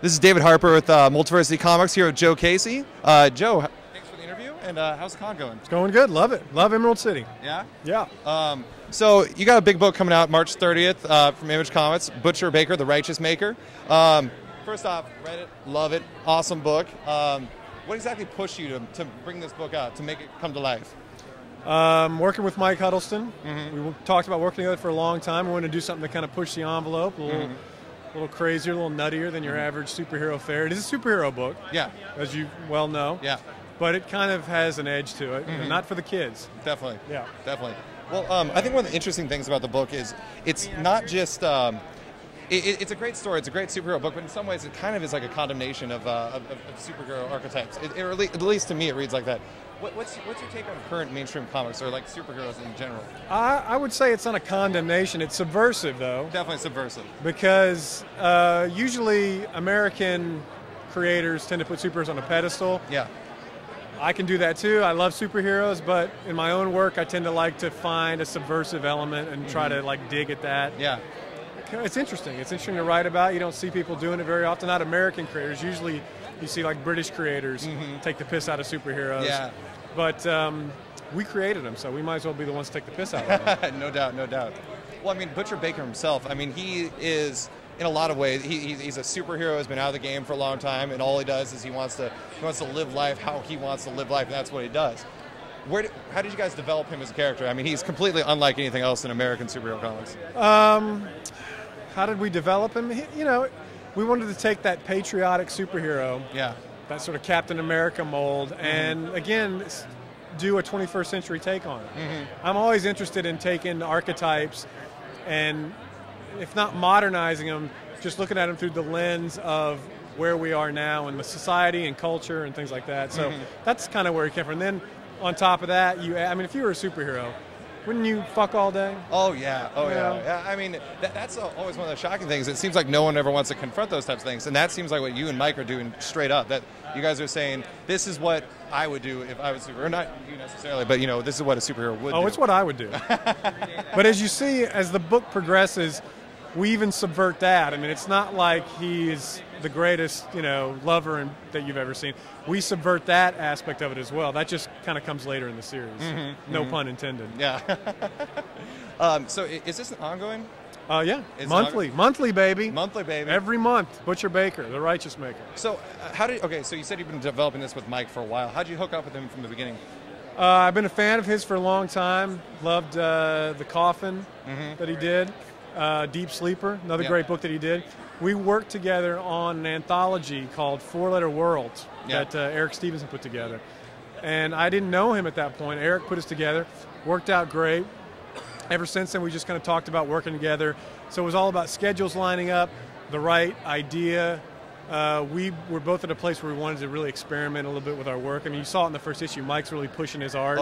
This is David Harper with Multiversity Comics here with Joe Casey. Joe, thanks for the interview, and how's the con going? It's going good. Love it. Love Emerald City. Yeah? Yeah. So you got a big book coming out March 30th from Image Comics, Butcher Baker, The Righteous Maker. First off, read it, love it, awesome book. What exactly pushed you to bring this book out, to make it come to life? Working with Mike Huddleston. Mm-hmm. We talked about working together for a long time. We wanted to do something to kind of push the envelope, a little crazier, a little nuttier than your average superhero fare. It is a superhero book, Yeah. as you well know. Yeah. But it kind of has an edge to it, not for the kids. Definitely. Yeah. Definitely. Well, I think one of the interesting things about the book is it's not just it's a great story. It's a great superhero book, but in some ways it kind of is like a condemnation of superhero archetypes. At least to me, it reads like that. What's your take on current mainstream comics or like superheroes in general? I would say it's not a condemnation. It's subversive, though. Definitely subversive. Because usually American creators tend to put superheroes on a pedestal. Yeah. I can do that too. I love superheroes, but in my own work, I tend to like to find a subversive element and try to like dig at that. Yeah. It's interesting. It's interesting to write about. You don't see people doing it very often. Not American creators. Usually, you see like British creators take the piss out of superheroes. Yeah. But we created them, so we might as well be the ones to take the piss out of them. No doubt, no doubt. Well, I mean, Butcher Baker himself, I mean, he is, in a lot of ways, he's a superhero, has been out of the game for a long time, and all he does is he wants to live life how he wants to live life, and that's what he does. How did you guys develop him as a character? I mean, he's completely unlike anything else in American superhero comics. How did we develop him? You know, we wanted to take that patriotic superhero, Yeah. that sort of Captain America mold, and again, do a 21st century take on it. I'm always interested in taking archetypes and, if not modernizing them, just looking at them through the lens of where we are now and the society and culture and things like that. So that's kind of where it came from. And then on top of that, I mean, if you were a superhero, wouldn't you fuck all day? Oh, yeah. Oh, Yeah. yeah. I mean, that's always one of the shocking things. It seems like no one ever wants to confront those types of things. And that seems like what you and Mike are doing straight up. That you guys are saying, this is what I would do if I was a superhero. Or not you necessarily, but, you know, this is what a superhero would do. Oh, it's what I would do. But as you see, as the book progresses, we even subvert that. I mean, it's not like he's the greatest, you know, lover that you've ever seen. We subvert that aspect of it as well. That just kind of comes later in the series. No pun intended. Yeah. So is this an ongoing? Yeah. It's Monthly, baby. Monthly, baby. Every month. Butcher Baker, the Righteous Maker. So so you said you've been developing this with Mike for a while. How did you hook up with him from the beginning? I've been a fan of his for a long time. Loved The Coffin that he did. Deep Sleeper, another great book that he did. We worked together on an anthology called Four Letter Worlds that Eric Stevenson put together. And I didn't know him at that point. Eric put us together. Worked out great. Ever since then, we just kind of talked about working together. So it was all about schedules lining up, the right idea. We were both at a place where we wanted to really experiment a little bit with our work. I mean, you saw it in the first issue. Mike's really pushing his art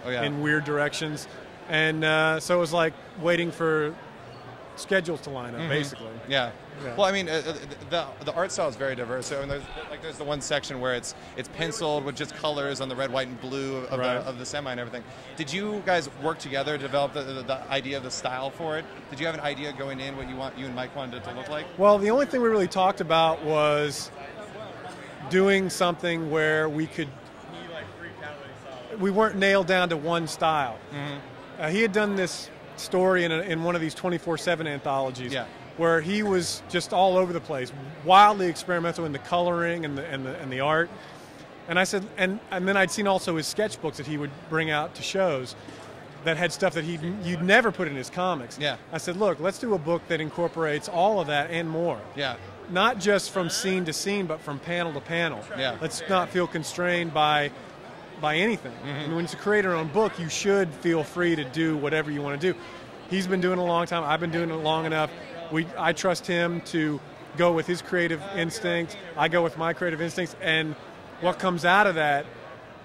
in weird directions. And so it was like waiting for schedules to line up, basically. Yeah. Well, I mean, the art style is very diverse. So I mean, there's the one section where it's penciled with just colors on the red, white, and blue of the semi and everything. Did you guys work together to develop the idea of the style for it? Did you have an idea going in what you and Mike wanted it to look like? Well, the only thing we really talked about was doing something where we weren't nailed down to one style. He had done this story in one of these 24/7 anthologies where he was just all over the place, wildly experimental in the coloring and the art. And I said, and then I'd seen also his sketchbooks that he would bring out to shows that had stuff that you'd never put in his comics. Yeah. I said, look, let's do a book that incorporates all of that and more. Yeah. Not just from scene to scene, but from panel to panel. Yeah. Let's not feel constrained by anything. I mean, when it's a creator-owned book, you should feel free to do whatever you want to do. He's been doing it a long time. I've been doing it long enough. I trust him to go with his creative instincts. I go with my creative instincts. And what comes out of that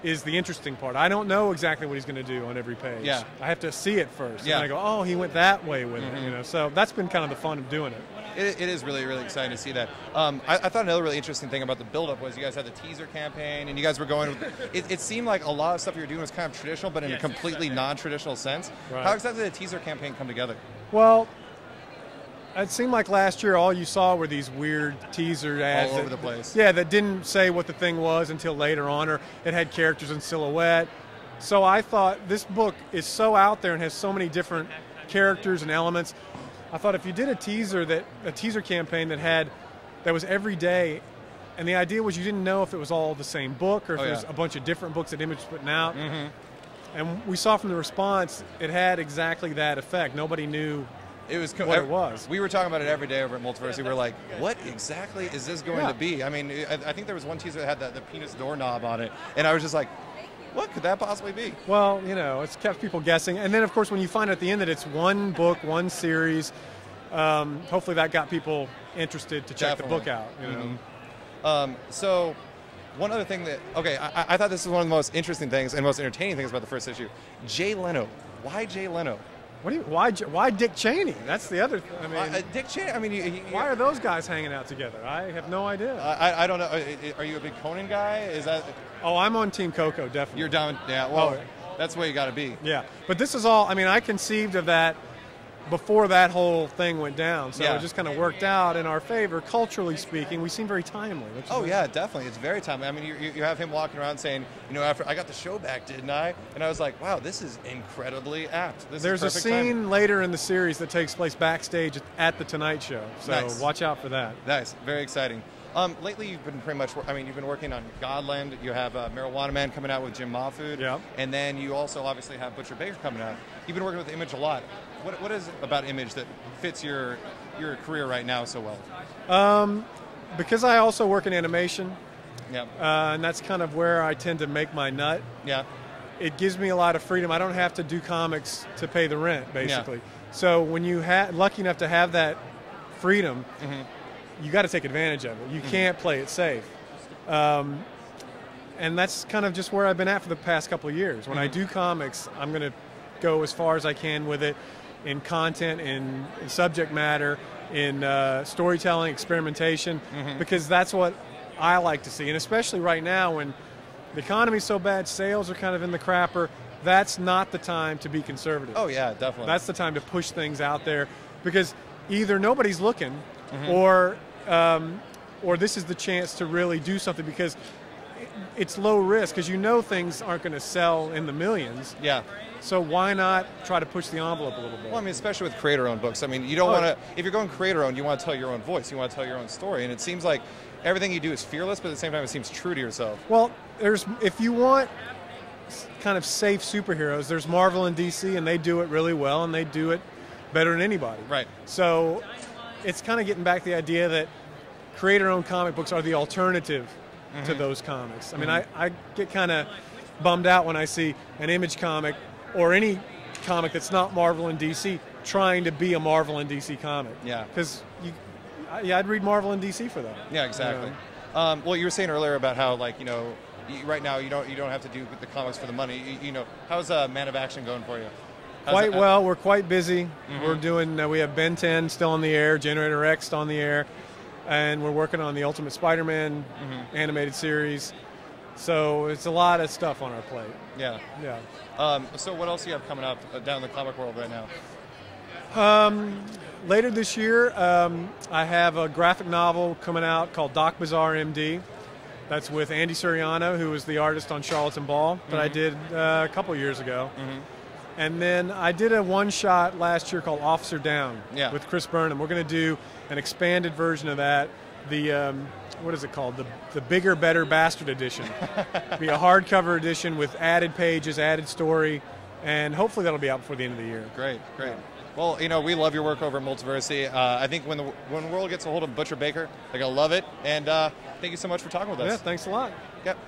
is the interesting part. I don't know exactly what he's going to do on every page. Yeah. I have to see it first. Yeah. And I go, oh, he went that way with it. You know, so that's been kind of the fun of doing it. It is really, really exciting to see that. I thought another really interesting thing about the build-up was you guys had the teaser campaign, and you guys were going with, it seemed like a lot of stuff you were doing was kind of traditional, but in a completely non-traditional sense. Right. How exactly did the teaser campaign come together? Well, it seemed like last year all you saw were these weird teaser ads all over the place. Yeah, that didn't say what the thing was until later on, or it had characters in silhouette. So I thought this book is so out there and has so many different characters and elements. I thought if you did a teaser campaign that was every day, and the idea was you didn't know if it was all the same book or if it was a bunch of different books that Image was putting out. And we saw from the response, it had exactly that effect. Nobody knew what it was. We were talking about it every day over at Multiversity. We're like, what exactly is this going to be? I mean, I think there was one teaser that had the penis doorknob on it, and I was just like, what could that possibly be? Well, it's kept people guessing. And then, of course, when you find at the end that it's one book, one series, hopefully that got people interested to check the book out. So one other thing I thought this was one of the most interesting things and most entertaining things about the first issue. Jay Leno. Why Jay Leno? Why Dick Cheney? That's the other. Dick Cheney. I mean, why are those guys hanging out together? I have no idea. I don't know. Are you a big Conan guy? Is that? Oh, I'm on Team Coco, definitely. You're down. Yeah. Well, that's the way you got to be. Yeah, but this is all. I mean, I conceived of that before that whole thing went down, so it just kind of worked out in our favor, culturally speaking. We seem very timely. Yeah, definitely. It's very timely. I mean, you have him walking around saying, after I got the show back, didn't I? And I was like, wow, this is incredibly apt. There's a scene later in the series that takes place backstage at the Tonight Show, so watch out for that. Nice. Very exciting. Lately, you've been pretty much. you've been working on Godland. You have Marijuana Man coming out with Jim Mahfood. Yeah. And then you also obviously have Butcher Baker coming out. You've been working with Image a lot. What is it about Image that fits your career right now so well? Because I also work in animation. Yeah. And that's kind of where I tend to make my nut. Yeah. It gives me a lot of freedom. I don't have to do comics to pay the rent, basically. So when you lucky enough to have that freedom. You got to take advantage of it. You can't play it safe. And that's kind of just where I've been at for the past couple of years. When I do comics, I'm going to go as far as I can with it in content, in subject matter, in storytelling, experimentation, because that's what I like to see. And especially right now when the economy's so bad, sales are kind of in the crapper, that's not the time to be conservative. Oh, yeah, definitely. That's the time to push things out there because either nobody's looking or this is the chance to really do something because it's low risk because things aren't going to sell in the millions. Yeah. So why not try to push the envelope a little bit? Well, I mean, especially with creator-owned books. I mean, you don't want to. If you're going creator-owned, you want to tell your own voice. You want to tell your own story, and it seems like everything you do is fearless, but at the same time, it seems true to yourself. Well, if you want kind of safe superheroes, there's Marvel and DC, and they do it really well, and they do it better than anybody. Right. So it's kind of getting back to the idea that creator-owned comic books are the alternative to those comics. I mean, I get kind of bummed out when I see an Image comic or any comic that's not Marvel and DC trying to be a Marvel and DC comic. Yeah. Because I'd read Marvel and DC for that. Yeah, exactly. Well, you were saying earlier about how, right now you don't have to do the comics for the money. How's Man of Action going for you? Quite well. We're quite busy. We're doing. We have Ben 10 still on the air, Generator X on the air, and we're working on the Ultimate Spider-Man animated series. So it's a lot of stuff on our plate. Yeah. Yeah. So what else do you have coming up down in the comic world right now? Later this year, I have a graphic novel coming out called Doc Bazaar MD. That's with Andy Suriano, who was the artist on Charlatan Ball that I did a couple years ago. And then I did a one-shot last year called Officer Down with Chris Burnham. We're going to do an expanded version of that. The what is it called? The Bigger, Better Bastard Edition. It'll be a hardcover edition with added pages, added story, and hopefully that'll be out before the end of the year. Great. Well, we love your work over at Multiversity. I think when the world gets a hold of Butcher Baker, they're going to love it. And thank you so much for talking with us. Yeah, thanks a lot. Yep.